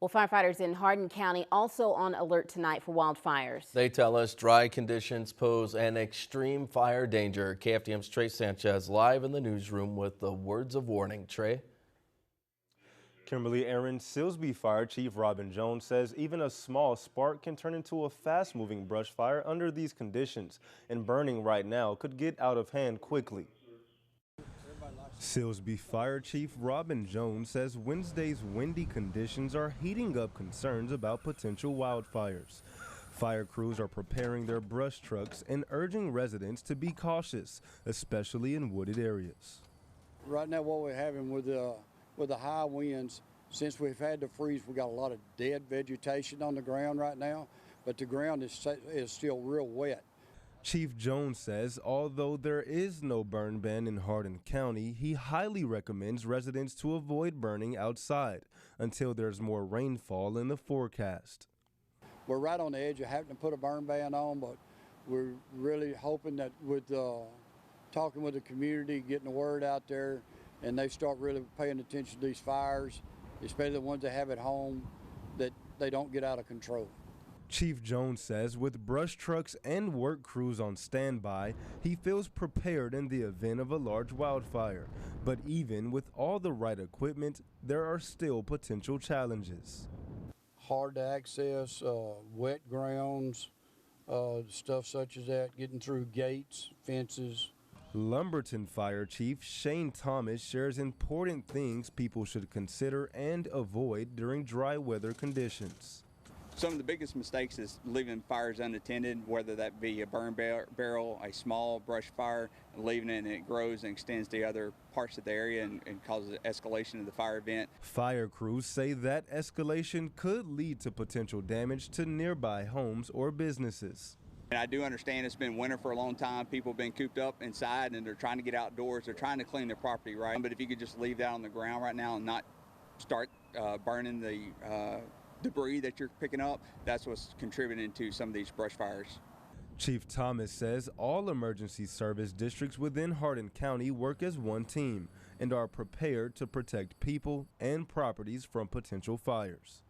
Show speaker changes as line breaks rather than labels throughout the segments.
Well, firefighters in Hardin County also on alert tonight for wildfires.
They tell us dry conditions pose an extreme fire danger. KFDM's Trey Sanchez live in the newsroom with the words of warning. Trey?
Kimberly Aaron, Silsbee Fire Chief Robin Jones says even a small spark can turn into a fast-moving brush fire under these conditions, and burning right now could get out of hand quickly. Silsbee Fire Chief Robin Jones says Wednesday's windy conditions are heating up concerns about potential wildfires. Fire crews are preparing their brush trucks and urging residents to be cautious, especially in wooded areas.
Right now what we're having with the high winds, since we've had the freeze, we got a lot of dead vegetation on the ground right now, but the ground is still real wet.
Chief Jones says although there is no burn ban in Hardin County, he highly recommends residents to avoid burning outside until there's more rainfall in the forecast.
We're right on the edge of having to put a burn ban on, but we're really hoping that with talking with the community, getting the word out there, and they start really paying attention to these fires, especially the ones they have at home, that they don't get out of control.
Chief Jones says with brush trucks and work crews on standby, he feels prepared in the event of a large wildfire. But even with all the right equipment, there are still potential challenges.
Hard to access, wet grounds, stuff such as that, getting through gates, fences.
Lumberton Fire Chief Shane Thomas shares important things people should consider and avoid during dry weather conditions.
Some of the biggest mistakes is leaving fires unattended, whether that be a burn barrel, a small brush fire, and leaving it and it grows and extends to other parts of the area and causes escalation of the fire event.
Fire crews say that escalation could lead to potential damage to nearby homes or businesses.
And I do understand it's been winter for a long time. People have been cooped up inside and they're trying to get outdoors. They're trying to clean their property right. But if you could just leave that on the ground right now and not start burning the debris that you're picking up, that's what's contributing to some of these brush fires.
Chief Thomas says all emergency service districts within Hardin County work as one team and are prepared to protect people and properties from potential fires.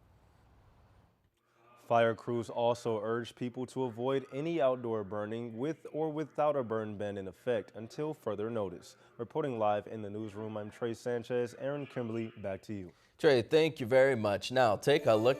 Fire crews also urge people to avoid any outdoor burning with or without a burn ban in effect until further notice. Reporting live in the newsroom, I'm Trey Sanchez. Aaron, Kimberly, back to you.
Trey, thank you very much. Now take a look